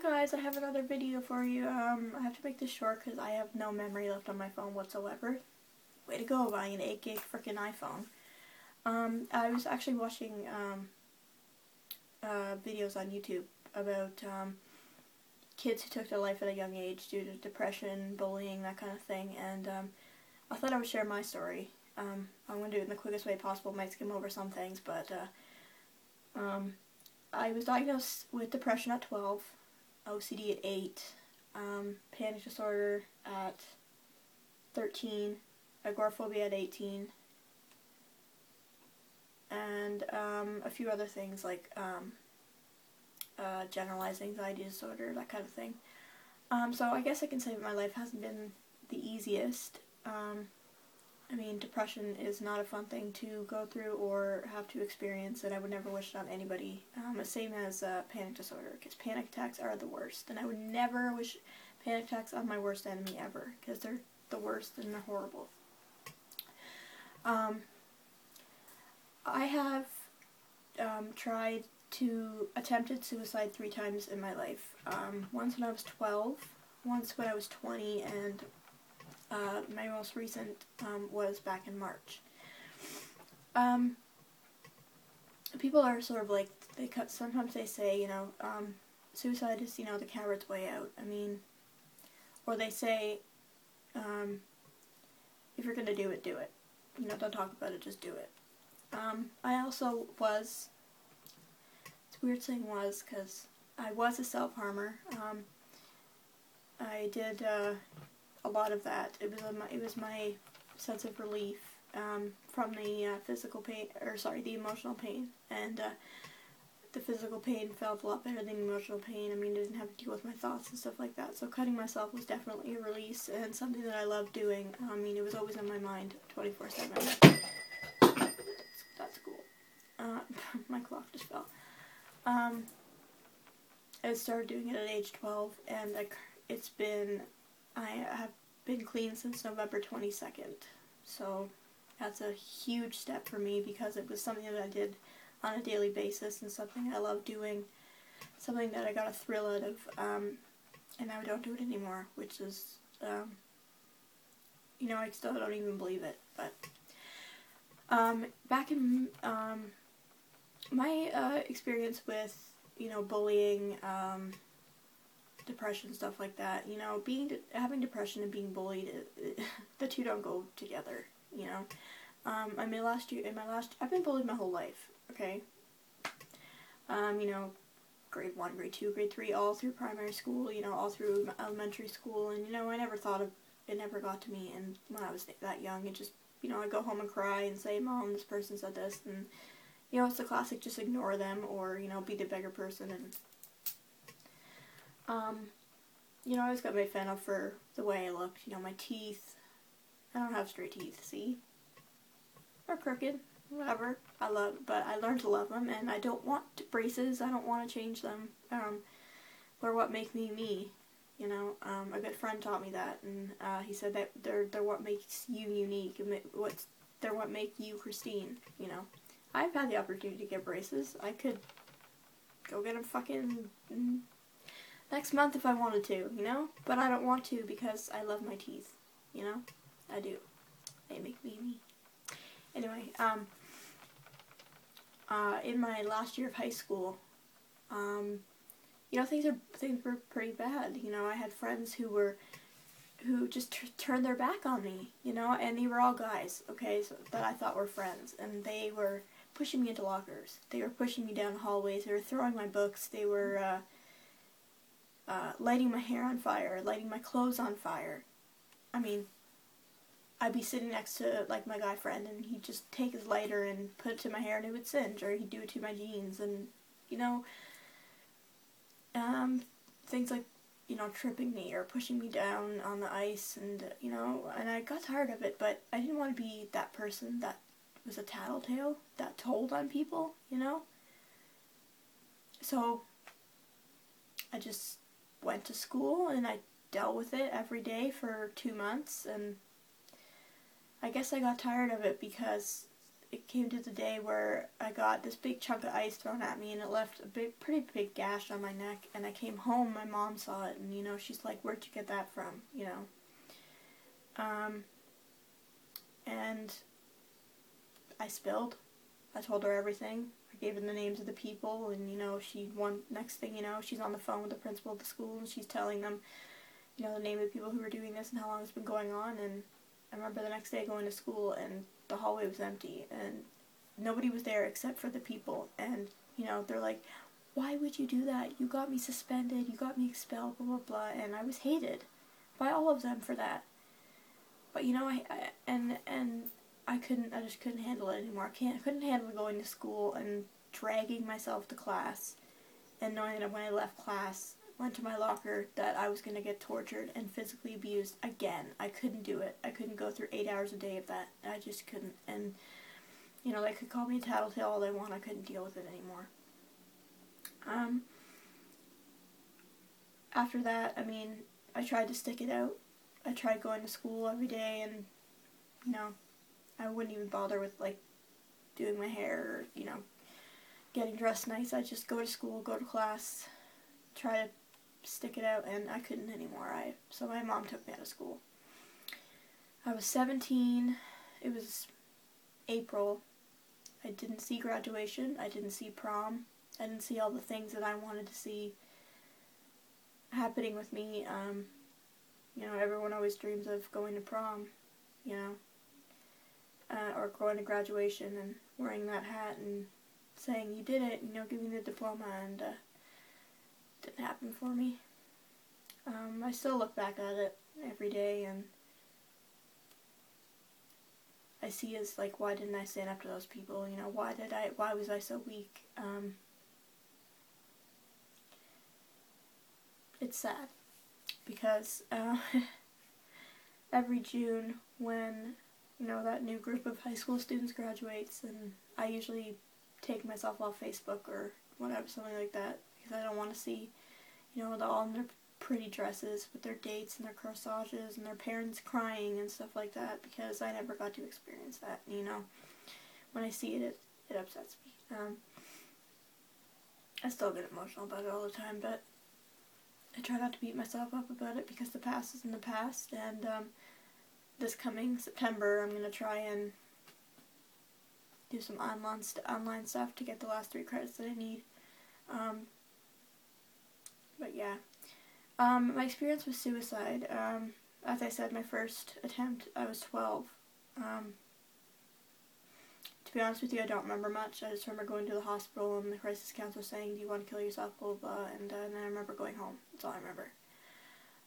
guys, I have another video for you. I have to make this short because I have no memory left on my phone whatsoever. Way to go, buying an 8 gig freaking iPhone. I was actually watching videos on YouTube about kids who took their life at a young age due to depression, bullying, that kind of thing, and I thought I would share my story. I'm going to do it in the quickest way possible. Might skim over some things, but I was diagnosed with depression at 12, OCD at 8, panic disorder at 13, agoraphobia at 18, and a few other things like generalized anxiety disorder, that kind of thing. So I guess I can say that my life hasn't been the easiest. I mean, depression is not a fun thing to go through or have to experience, and I would never wish it on anybody. Same as panic disorder, because panic attacks are the worst, and I would never wish panic attacks on my worst enemy ever, because they're the worst and they're horrible. I have attempted suicide 3 times in my life. Once when I was 12, once when I was 20, and my most recent was back in March. People are sort of like, sometimes they say, you know, suicide is, you know, the coward's way out. I mean, or they say, if you're gonna do it, do it. You know, don't talk about it, just do it. I also was, it's weird saying was, because I was a self-harmer. I did a lot of that. It was my sense of relief from the physical pain, or sorry, the emotional pain, and the physical pain felt a lot better than the emotional pain. I mean, I didn't have to deal with my thoughts and stuff like that. So cutting myself was definitely a release and something that I loved doing. I mean, it was always on my mind 24/7. That's cool. My clock just fell. I started doing it at age 12, and I have been clean since November 22nd. So that's a huge step for me, because it was something that I did on a daily basis and something I love doing, something that I got a thrill out of, and now I don't do it anymore, which is, you know, I still don't even believe it, but back in my experience with, you know, bullying, depression, stuff like that, you know, having depression and being bullied, the two don't go together, you know. I mean, I've been bullied my whole life, okay? You know, grade 1, grade 2, grade 3, all through primary school, you know, all through elementary school, and, you know, I never thought it never got to me, and when I was that young, it just, you know, I go home and cry and say, Mom, this person said this, and, you know, it's the classic, just ignore them, or, you know, be the bigger person, and, you know, I always got made fun of for the way I looked, you know, my teeth. I don't have straight teeth, see? Or crooked, whatever. But I learned to love them, and I don't want braces. I don't want to change them. They're what make me me, you know. A good friend taught me that, and he said that they're what makes you unique, and they're what make you Christine, you know. I've had the opportunity to get braces. I could go get them fucking next month if I wanted to, you know? But I don't want to, because I love my teeth, you know? I do. They make me me. Anyway, in my last year of high school, you know, things were pretty bad. You know, I had friends who just turned their back on me, you know, and they were all guys, okay, so that I thought were friends, and they were pushing me into lockers. They were pushing me down hallways. They were throwing my books. They were lighting my hair on fire, lighting my clothes on fire. I mean, I'd be sitting next to, like, my guy friend, and he'd just take his lighter and put it to my hair, and it would singe, or he'd do it to my jeans, and, you know, things like, you know, tripping me or pushing me down on the ice, and, you know, and I got tired of it, but I didn't want to be that person that was a tattletale, that told on people, you know? So I just went to school, and I dealt with it every day for 2 months, and I guess I got tired of it because it came to the day where I got this big chunk of ice thrown at me, and it left a pretty big gash on my neck. And I came home, my mom saw it, and, you know, she's like, "Where'd you get that from?" You know. And I spilled. I told her everything. I gave her the names of the people, and, you know, next thing you know, she's on the phone with the principal of the school, and she's telling them, you know, the name of the people who were doing this and how long it's been going on. And I remember the next day going to school, and the hallway was empty, and nobody was there except for the people. And, you know, they're like, "Why would you do that? You got me suspended, you got me expelled, blah, blah, blah." And I was hated by all of them for that. But, you know, I just couldn't handle it anymore. I couldn't handle going to school and dragging myself to class and knowing that when I left class, went to my locker, that I was going to get tortured and physically abused again. I couldn't do it. I couldn't go through 8 hours a day of that. I just couldn't. And, you know, they could call me a tattletale all they want. I couldn't deal with it anymore. After that, I mean, I tried to stick it out. I tried going to school every day, and, you know, I wouldn't even bother with, like, doing my hair or, you know, getting dressed nice. I'd just go to school, go to class, try to stick it out, and I couldn't anymore. So my mom took me out of school. I was 17. It was April. I didn't see graduation. I didn't see prom. I didn't see all the things that I wanted to see happening with me. You know, everyone always dreams of going to prom, you know, or going to graduation and wearing that hat and saying you did it, you know, giving the diploma, and didn't happen for me. I still look back at it every day, and I see as, like, why didn't I stand up to those people? You know, why was I so weak? It's sad, because every June when, you know, that new group of high school students graduates, and I usually take myself off Facebook or whatever, something like that, because I don't want to see, you know, all in their pretty dresses with their dates and their corsages and their parents crying and stuff like that, because I never got to experience that. You know, when I see it, it upsets me. I still get emotional about it all the time, but I try not to beat myself up about it, because the past is in the past. And this coming September, I'm going to try and do some online stuff to get the last 3 credits that I need. But yeah, my experience with suicide, as I said, my first attempt, I was 12. To be honest with you, I don't remember much. I just remember going to the hospital and the crisis counselor saying, "Do you want to kill yourself?" blah, blah, blah, and then I remember going home. That's all I remember.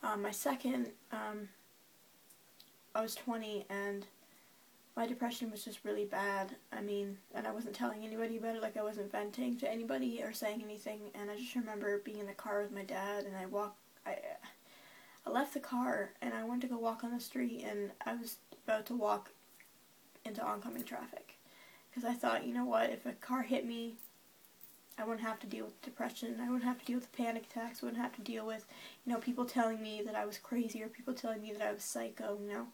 My second, I was 20, and my depression was just really bad. I mean, and I wasn't telling anybody about it, like I wasn't venting to anybody or saying anything, and I just remember being in the car with my dad, and I left the car, and I went to go walk on the street, and I was about to walk into oncoming traffic. Because I thought, you know what, if a car hit me, I wouldn't have to deal with depression, I wouldn't have to deal with panic attacks, I wouldn't have to deal with, you know, people telling me that I was crazy, or people telling me that I was psycho, you know.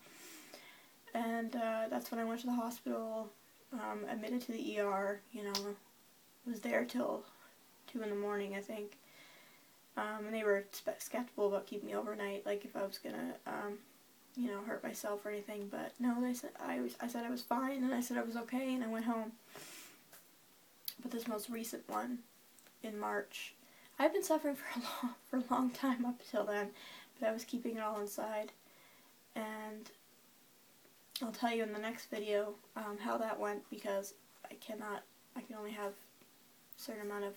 And that's when I went to the hospital, admitted to the ER, you know, was there till 2 in the morning, I think. And they were skeptical about keeping me overnight, like if I was gonna, you know, hurt myself or anything. But no, I said I was fine, and I said I was okay, and I went home. But this most recent one, in March, I've been suffering for a long time up until then, but I was keeping it all inside. And I'll tell you in the next video how that went, because I can only have a certain amount of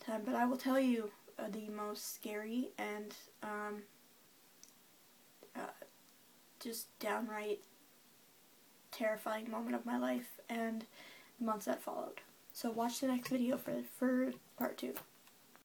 time. But I will tell you the most scary and just downright terrifying moment of my life, and the months that followed. So watch the next video for part 2.